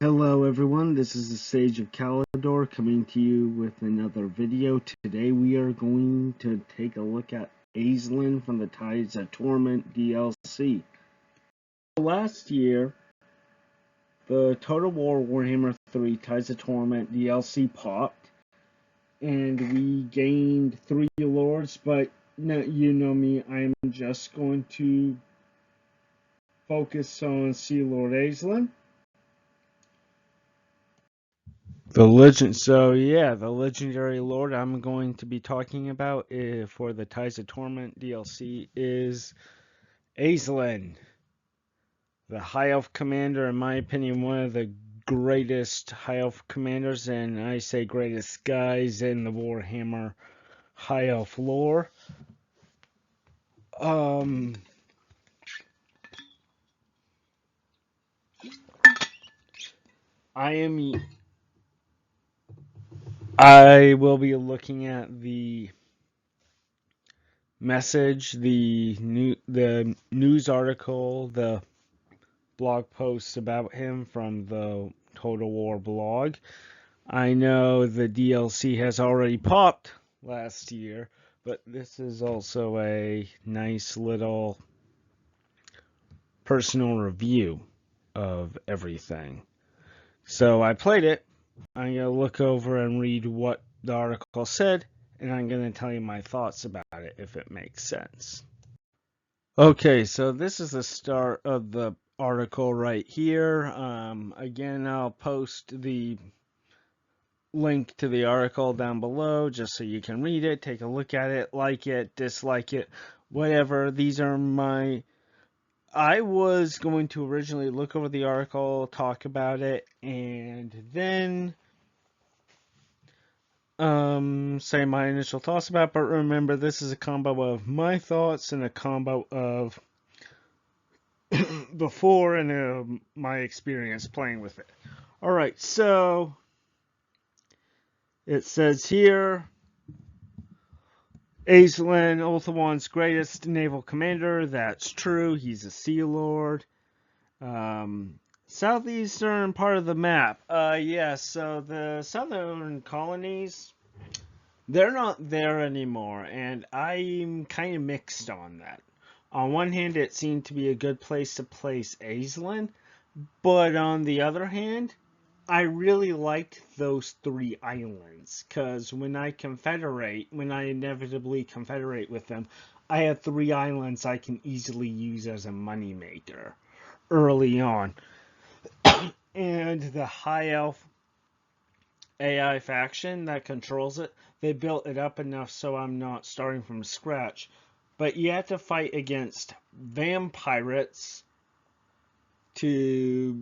Hello everyone, this is the Sage of Calidor coming to you with another video. Today we are going to take a look at Aislinn from the Tides of Torment DLC. Last year, the Total War Warhammer 3 Tides of Torment DLC popped, and we gained 3 lords, but you know me, I'm just going to focus on Sea Lord Aislinn. The legendary lord I'm going to be talking about for the Tides of Torment DLC is Aislinn, the High Elf Commander, in my opinion, one of the greatest High Elf Commanders, and I say greatest guys in the Warhammer High Elf lore. I will be looking at the message, the news article, the blog posts about him from the Total War blog. I know the DLC has already popped last year, but this is also a nice little personal review of everything. So I played it. I'm going to look over and read what the article said, and I'm going to tell you my thoughts about it if it makes sense. Okay, so this is the start of the article right here. Again, I'll post the link to the article down below just so you can read it, take a look at it, like it, dislike it, whatever. I was going to originally look over the article, talk about it, and then say my initial thoughts about it. But remember, this is a combo of my thoughts and a combo of before and my experience playing with it. Alright, so it says here, Aislinn, Ulthuan's greatest naval commander. That's true. He's a Sea Lord. Southeastern part of the map. So the southern colonies, they're not there anymore, and I'm kind of mixed on that. On one hand, it seemed to be a good place to place Aislinn, but on the other hand, I really liked those 3 islands, because when I inevitably confederate with them, I have 3 islands I can easily use as a moneymaker early on. And the High Elf AI faction that controls it, they built it up enough so I'm not starting from scratch. But you have to fight against vampirates to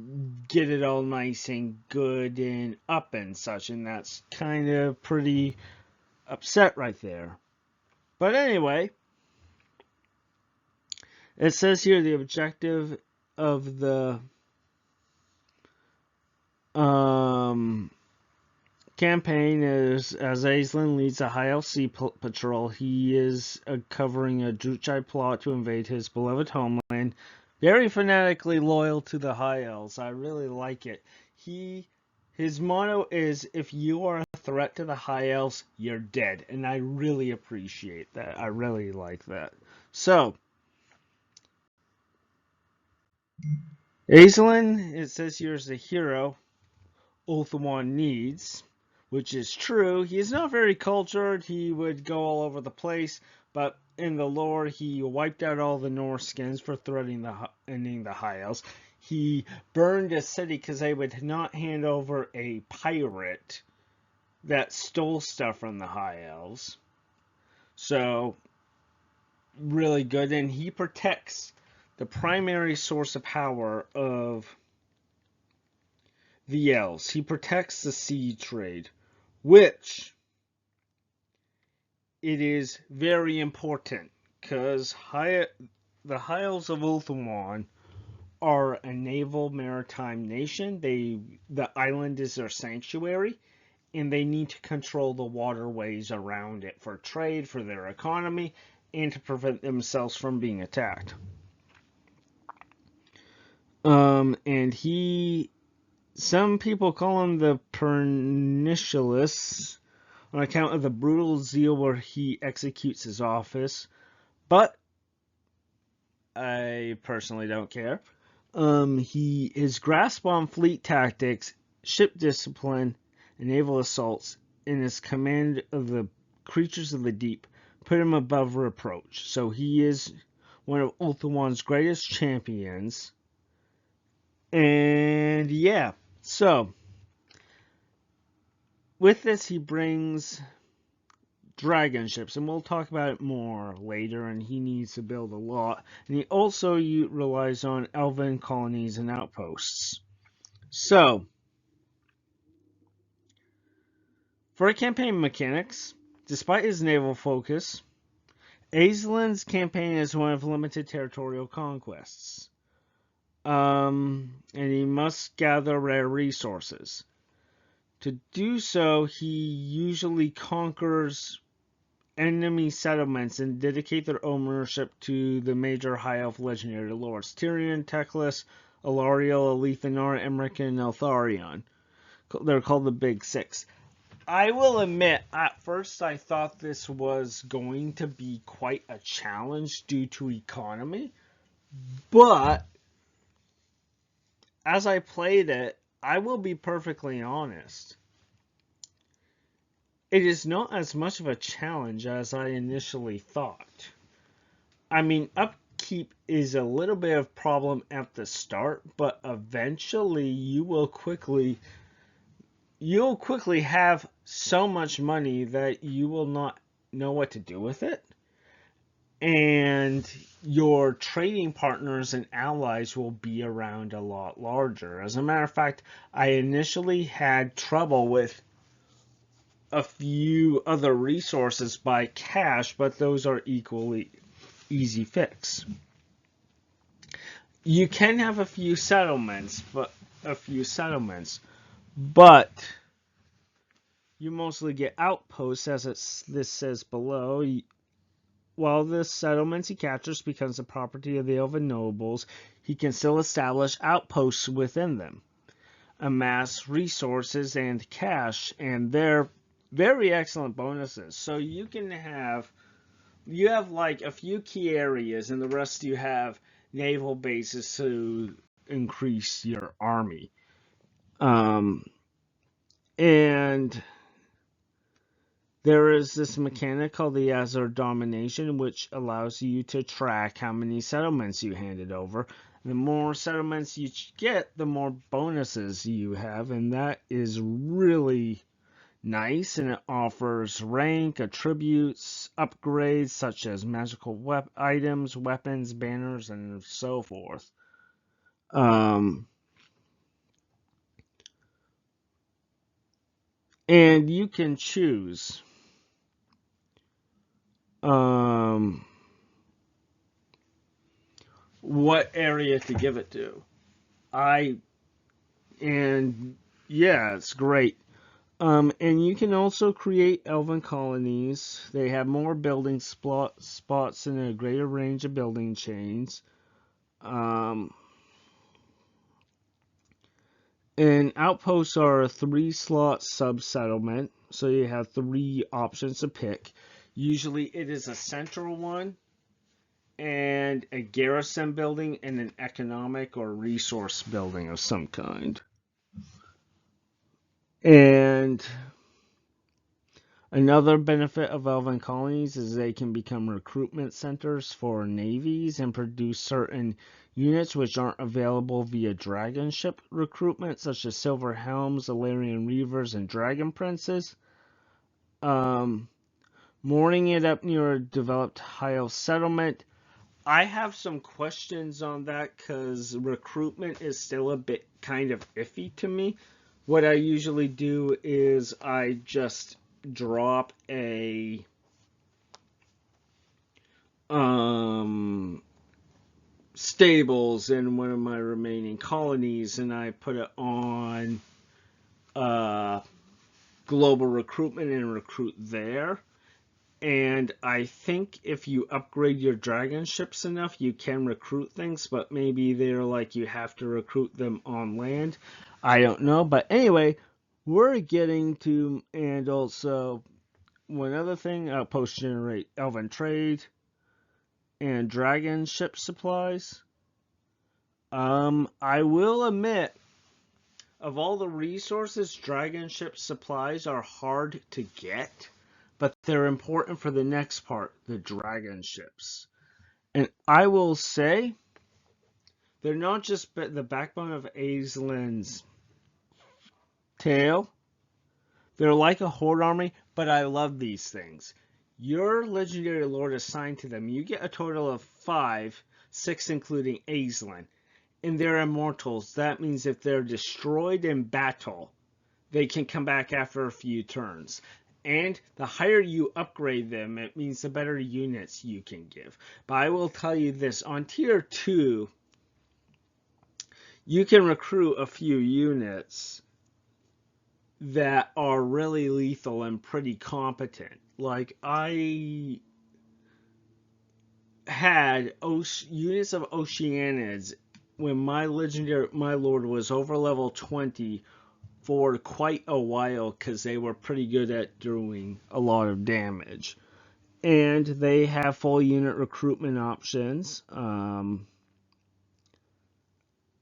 get it all nice and good and up and such, and that's kind of pretty upset right there. But anyway, it says here the objective of the campaign is, as Aislinn leads a High Elf Sea Patrol, he is covering a Druchai plot to invade his beloved homeland. Very fanatically loyal to the High Elves. I really like it. His motto is, if you are a threat to the High Elves, you're dead. And I really appreciate that. I really like that. So, Aislinn, it says here, is the hero Ulthuan needs, which is true. He is not very cultured. He would go all over the place, but in the lore, he wiped out all the Norskins for threatening the High Elves. He burned a city because they would not hand over a pirate that stole stuff from the High Elves. So, really good. And he protects the primary source of power of the Elves. He protects the sea trade, which it is very important because the High Elves of Ulthuan are a naval maritime nation. The island is their sanctuary, and they need to control the waterways around it for trade, for their economy, and to prevent themselves from being attacked. And he Some people call him the Pernicious on account of the brutal zeal where he executes his office, but I personally don't care. His grasp on fleet tactics, ship discipline, and naval assaults, and his command of the creatures of the deep put him above reproach. So he is one of Ulthuan's greatest champions. And yeah, so with this he brings dragon ships, and we'll talk about it more later, and he needs to build a lot. And he also relies on elven colonies and outposts. So, for campaign mechanics, despite his naval focus, Aislinn's campaign is one of limited territorial conquests. And he must gather rare resources. To do so, he usually conquers enemy settlements and dedicate their ownership to the major High Elf legendary lords Tyrion, Teclis, Alariel, Alethanar, Emmerich, and Eltharion. They're called the Big Six. I will admit, at first I thought this was going to be quite a challenge due to economy, but as I played it, I will be perfectly honest. It is not as much of a challenge as I initially thought. I mean, upkeep is a little bit of a problem at the start, but eventually you'll quickly have so much money that you will not know what to do with it. And your trading partners and allies will be around a lot larger. As a matter of fact, I initially had trouble with a few other resources by cash, but those are equally easy fix. You can have a few settlements, but you mostly get outposts, as this says below. While the settlements he captures becomes the property of the elven nobles, he can still establish outposts within them, amass resources and cash, and they're very excellent bonuses. So you have like a few key areas, and the rest you have naval bases to increase your army. And there is this mechanic called the Azure Domination, which allows you to track how many settlements you handed over. The more settlements you get, the more bonuses you have, and that is really nice. And it offers rank, attributes, upgrades such as magical items, weapons, banners, and so forth. And you can choose what area to give it to. And yeah, it's great. And you can also create elven colonies. They have more building spots and a greater range of building chains. And outposts are a 3-slot sub-settlement, so you have 3 options to pick. Usually it is a central one, and a garrison building, and an economic or resource building of some kind. And another benefit of elven colonies is they can become recruitment centers for navies and produce certain units which aren't available via dragon ship recruitment, such as Silver Helms, Illyrian Reavers, and Dragon Princes. Mooring it up near a developed high elf settlement. I have some questions on that because recruitment is still a bit kind of iffy to me. What I usually do is I just drop a stables in one of my remaining colonies, and I put it on global recruitment and recruit there. And I think if you upgrade your dragon ships enough, you can recruit things, but maybe they're like you have to recruit them on land. I don't know, but anyway, we're getting to, and also one other thing, post generate elven trade and dragon ship supplies. I will admit, of all the resources, dragon ship supplies are hard to get, but they're important for the next part, the dragon ships. And I will say, they're not just the backbone of Aislinn's tale. They're like a horde army, but I love these things. Your legendary lord assigned to them, you get a total of 5, 6 including Aislinn. And they're immortals. That means if they're destroyed in battle, they can come back after a few turns. And the higher you upgrade them, it means the better units you can give. But I will tell you this, on tier 2, you can recruit a few units that are really lethal and pretty competent. Like, I had units of Oceanids when my lord was over level 20 for quite a while, because they were pretty good at doing a lot of damage. And they have full unit recruitment options. And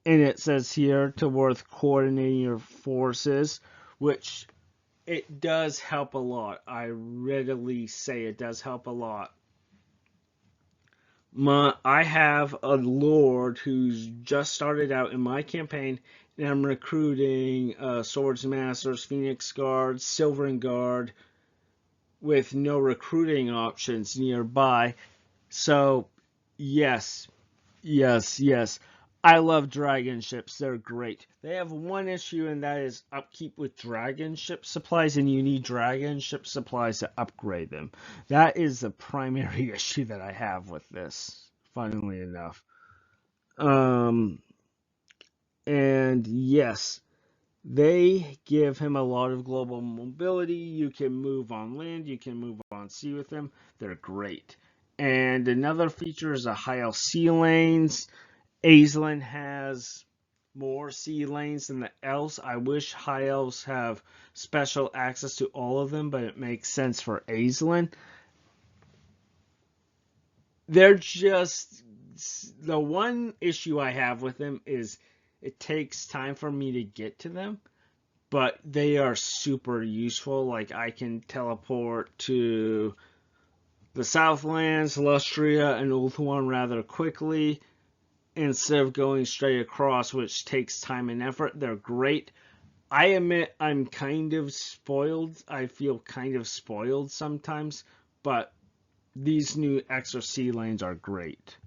it says here to worth coordinating your forces, which it does help a lot. I readily say it does help a lot. I have a lord who's just started out in my campaign, and I'm recruiting Swords Masters, Phoenix Guard, Silver Guard, with no recruiting options nearby. So, yes, yes. I love dragon ships. They're great. They have one issue, and that is upkeep with dragon ship supplies, and you need dragon ship supplies to upgrade them. That is the primary issue that I have with this, funnily enough. And yes, they give him a lot of global mobility. You can move on land, you can move on sea with them. They're great. And another feature is the high elf sea lanes. Aislinn has more sea lanes than the elves. I wish high elves have special access to all of them, but it makes sense for Aislinn. They're just, the one issue I have with them is it takes time for me to get to them, but they are super useful. Like, I can teleport to the Southlands, Lustria, and Ulthuan rather quickly, instead of going straight across, which takes time and effort. They're great. I admit I'm kind of spoiled. I feel kind of spoiled sometimes, but these new extra sea lanes are great.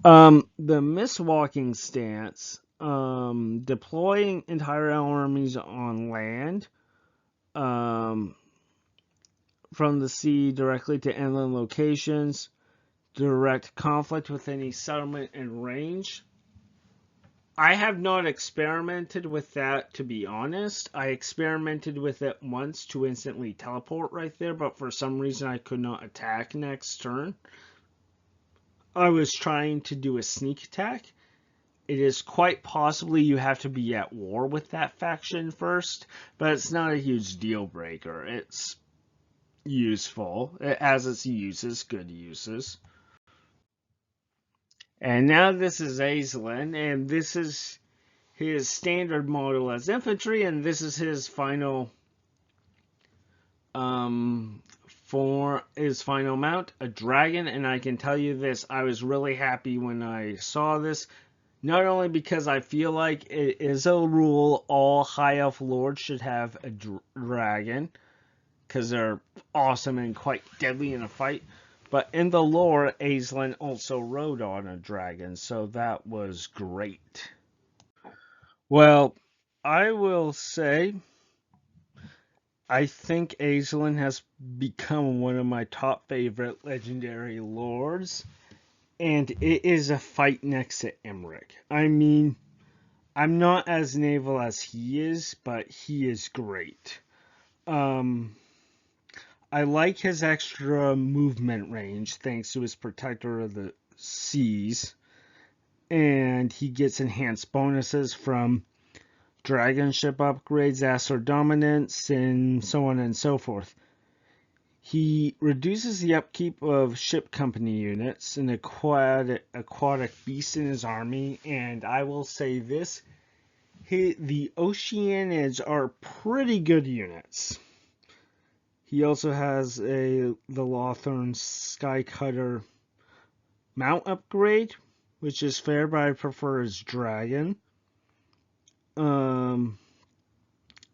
The Mistwalking stance, deploying entire armies on land, from the sea directly to inland locations, direct conflict with any settlement and range. I have not experimented with that, to be honest. I experimented with it once to instantly teleport right there, but for some reason I could not attack next turn. I was trying to do a sneak attack. It is quite possibly you have to be at war with that faction first, but it's not a huge deal breaker. It's useful. It has its uses, good uses. And now this is Aislinn, and this is his standard model as infantry, and this is his final for his final mount, a dragon. And I can tell you this, I was really happy when I saw this, not only because I feel like it is a rule all high elf lords should have a dragon, because they're awesome and quite deadly in a fight, but in the lore, Aislinn also rode on a dragon, so that was great. Well, I will say, I think Aislinn has become one of my top favorite legendary lords, and it is a fight next to Emmerich. I mean, I'm not as naval as he is, but he is great. I like his extra movement range thanks to his Protector of the Seas, and he gets enhanced bonuses from dragon ship upgrades, Aster Dominance, and so on and so forth. He reduces the upkeep of ship company units, an aquatic beast in his army, and I will say this, the Oceanids are pretty good units. He also has the Lothern Skycutter mount upgrade, which is fair, but I prefer his dragon. And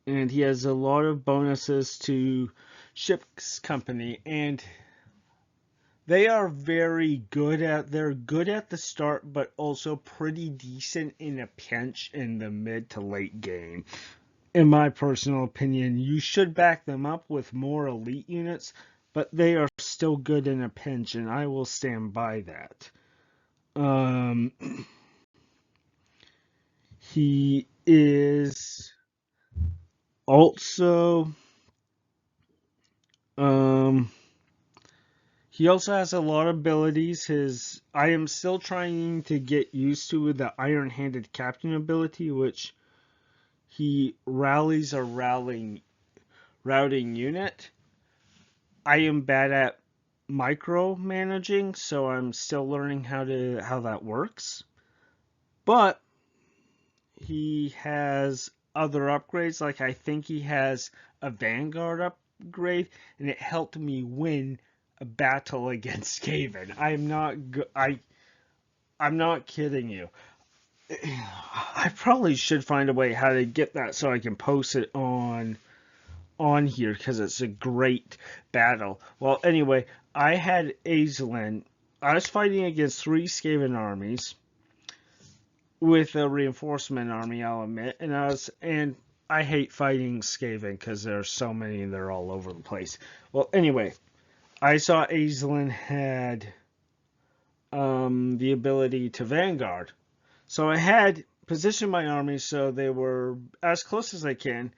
he has a lot of bonuses to ship's company, and they're good at the start, but also pretty decent in a pinch in the mid to late game. In my personal opinion, you should back them up with more elite units, but they are still good in a pinch, and I will stand by that. He is also he also has a lot of abilities. I am still trying to get used to the Iron-Handed Captain ability, which he rallies a routing unit. I am bad at micromanaging, so I'm still learning how that works. But he has other upgrades, like I think he has a Vanguard upgrade, and it helped me win a battle against Skaven. I'm not kidding you. I probably should find a way how to get that so I can post it on here, because it's a great battle. Well, anyway, I had Aislinn. I was fighting against 3 Skaven armies with a reinforcement army, I'll admit, and I hate fighting Skaven because there's so many and they're all over the place. Well, anyway, I saw Aislinn had the ability to Vanguard, so I had positioned my army so they were as close as I can,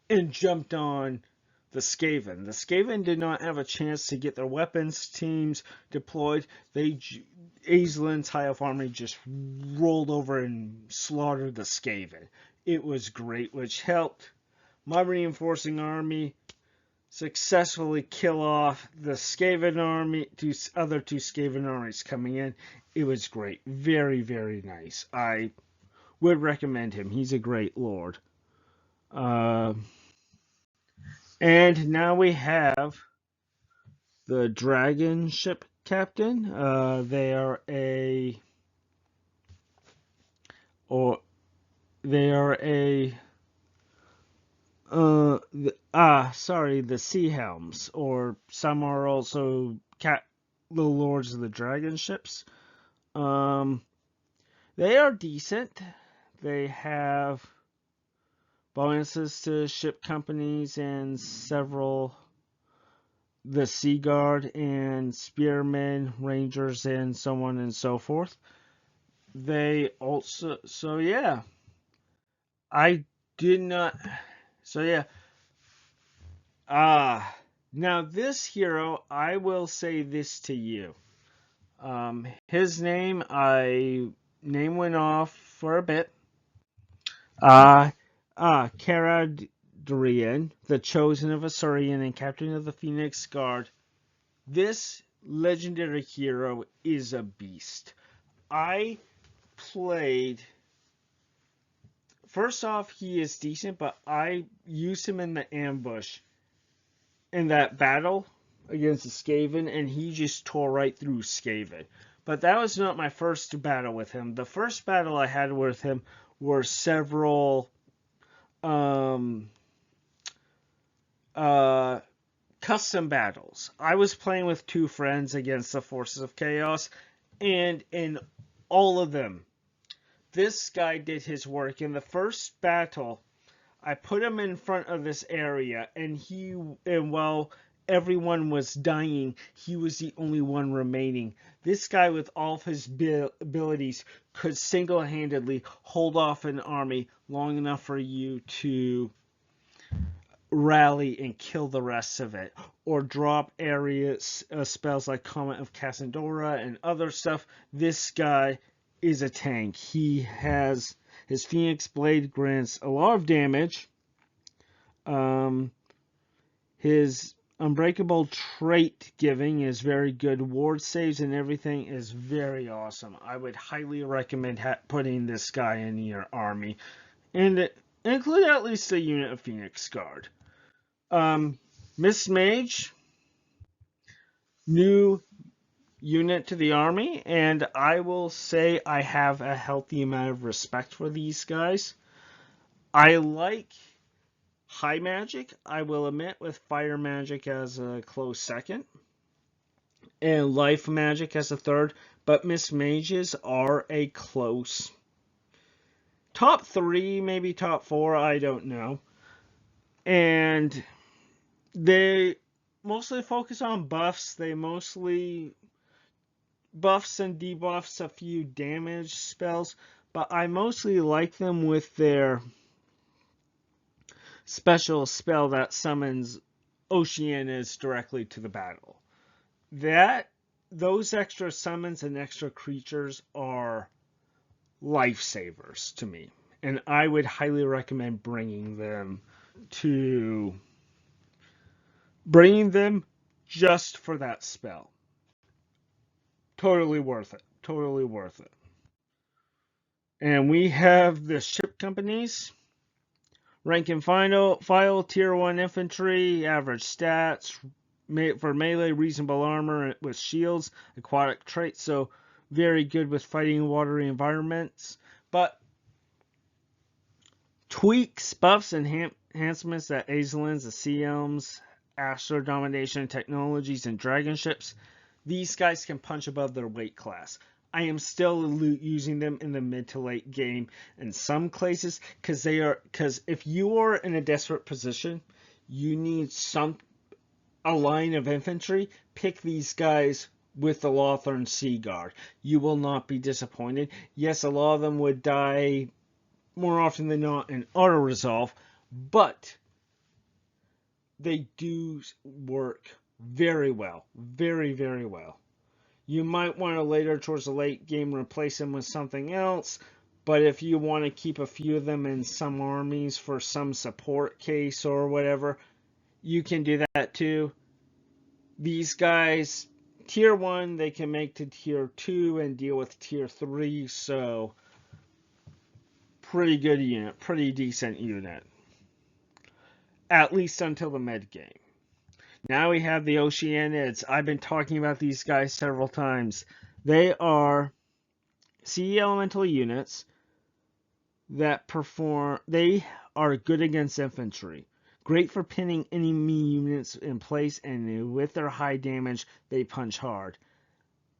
and jumped on the Skaven. The Skaven did not have a chance to get their weapons teams deployed. Aislinn's High Elf army just rolled over and slaughtered the Skaven. It was great, which helped my reinforcing army successfully kill off the Skaven army, other two Skaven armies coming in. It was great. Very, very nice. I would recommend him. He's a great lord. And now we have the Dragon Ship Captain. They are a the Sea Helms, or some are also the Lords of the Dragon ships. They are decent. They have bonuses to ship companies and several the Sea Guard and Spearmen, Rangers, and so on and so forth. They also, so yeah, I did not, so yeah, now this hero, I will say this to you. His name went off for a bit. Caradrian, the Chosen of Asurian and Captain of the Phoenix Guard. This legendary hero is a beast. I played... First off, he is decent, but I used him in the ambush in that battle against the Skaven, and he just tore right through Skaven. But that was not my first battle with him. The first battle I had with him were several custom battles. I was playing with 2 friends against the Forces of Chaos, and in all of them, this guy did his work. In the first battle, I put him in front of this area, and while everyone was dying, he was the only one remaining. This guy, with all of his abilities, could single-handedly hold off an army long enough for you to rally and kill the rest of it, or drop spells like Comet of Cassandora and other stuff. This guy is a tank. He has His Phoenix Blade grants a lot of damage. His Unbreakable trait giving is very good. Ward saves and everything is very awesome. I would highly recommend putting this guy in your army. And include at least a unit of Phoenix Guard. Miss Mage, new unit to the army, and I will say I have a healthy amount of respect for these guys. I like high magic, I will admit, with fire magic as a close second, and life magic as a third, but Miss Mages are a close top 3, maybe top 4, I don't know. And they mostly focus on buffs. They mostly buffs and debuffs a few damage spells, but I mostly like them with their special spell that summons Oceanids directly to the battle. Those extra summons and extra creatures are lifesavers to me, and I would highly recommend bringing them just for that spell. Totally worth it. Totally worth it. And we have the ship companies. Rank and file, tier 1 infantry, average stats, for melee, reasonable armor with shields, aquatic traits, so very good with fighting watery environments. But tweaks, buffs, and enhancements that Aislinn's, the Sea Elms, Astro Domination Technologies, and Dragon Ships, these guys can punch above their weight class. I am still using them in the mid to late game in some places because if you are in a desperate position, you need a line of infantry, pick these guys with the Lothern Sea Guard. You will not be disappointed. Yes, a lot of them would die more often than not in auto resolve, but they do work very well. Very, very well. You might want to later towards the late game replace them with something else, but if you want to keep a few of them in some armies for some support case or whatever, you can do that too. These guys, tier 1, they can make to tier 2 and deal with tier 3, so pretty good unit, pretty decent unit. At least until the mid game. Now we have the Oceanids. I've been talking about these guys several times. They are sea elemental units that they are good against infantry. Great for pinning enemy units in place, and with their high damage, they punch hard.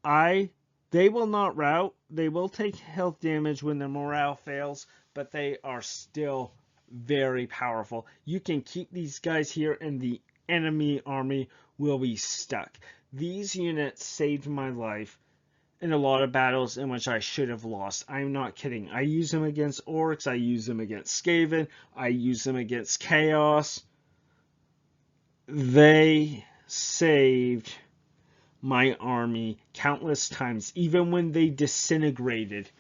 They will not rout. They will take health damage when their morale fails, but they are still very powerful. You can keep these guys here and the enemy army will be stuck. These units saved my life in a lot of battles in which I should have lost. I'm not kidding. I use them against orcs. I use them against Skaven. I use them against Chaos. They saved my army countless times. Even when they disintegrated,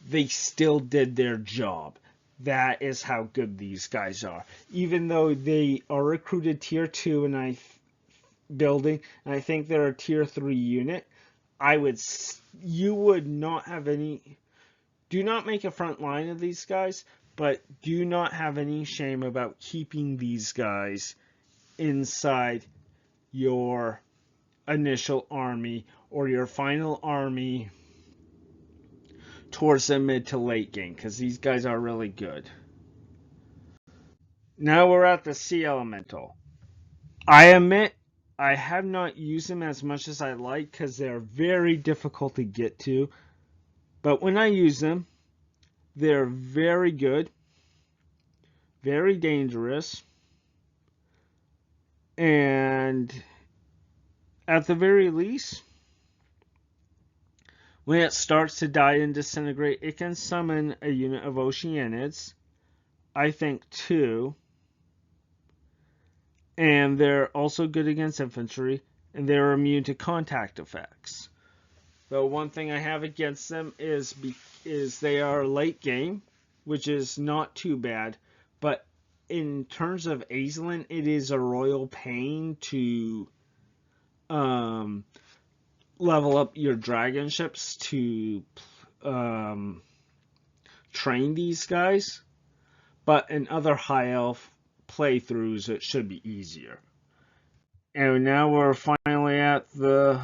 they still did their job. That is how good these guys are. Even though they are recruited tier 2 and building, and I think they're a tier 3 unit, you would not have any. Do not make a front line of these guys, but do not have any shame about keeping these guys inside your initial army or your final army towards the mid to late game, because these guys are really good. Now we're at the Sea Elemental. I admit I have not used them as much as I like because they're very difficult to get to. But when I use them, they're very good, very dangerous, and at the very least, when it starts to die and disintegrate, it can summon a unit of Oceanids. I think 2. And they're also good against infantry, and they're immune to contact effects. Though one thing I have against them is they are late game, which is not too bad. But in terms of Aislinn, it is a royal pain to um, level up your dragon ships to um, train these guys. But in other high elf playthroughs, it should be easier. And now we're finally at the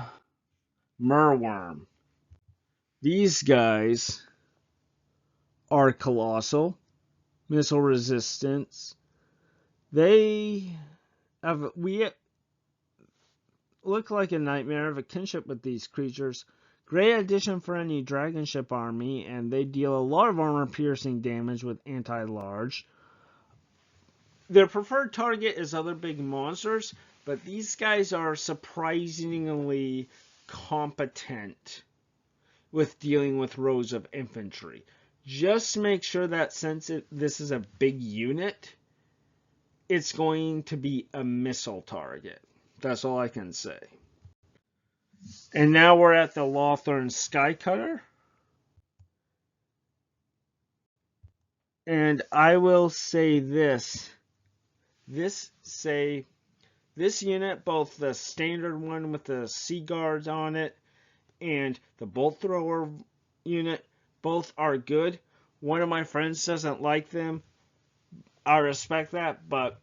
Merworm. These guys are colossal, missile resistance. They we look like a nightmare of a kinship with these creatures. Great addition for any dragon ship army, and they deal a lot of armor piercing damage with anti-large. Their preferred target is other big monsters, but these guys are surprisingly competent with dealing with rows of infantry. Just make sure that since this is a big unit, it's going to be a missile target. That's all I can say. And now we're at the Lothern Skycutter. And I will say this. This unit, both the standard one with the sea guards on it and the bolt thrower unit, both are good. One of my friends doesn't like them. I respect that, but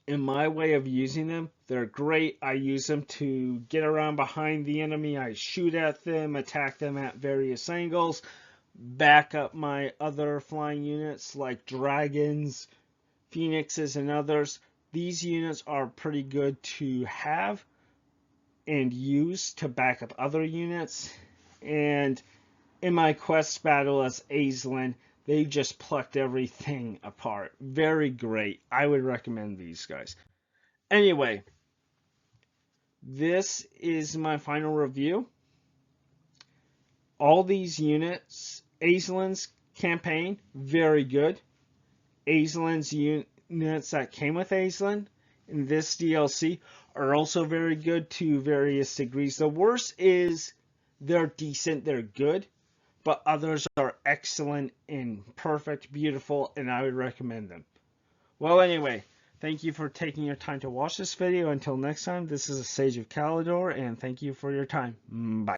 in my way of using them, they're great. I use them to get around behind the enemy. I shoot at them, attack them at various angles, back up my other flying units like dragons, phoenixes, and others. These units are pretty good to have and use to back up other units. And in my quest battle as Aislinn, they just plucked everything apart. Very great. I would recommend these guys. Anyway, this is my final review. All these units, Aislinn's campaign, very good. Aislinn's units that came with Aislinn in this DLC are also very good to various degrees. The worst is they're decent, they're good, but others are excellent and perfect, beautiful, and I would recommend them. Well, anyway, thank you for taking your time to watch this video. Until next time, this is a Sage of Calidor, and thank you for your time. Bye.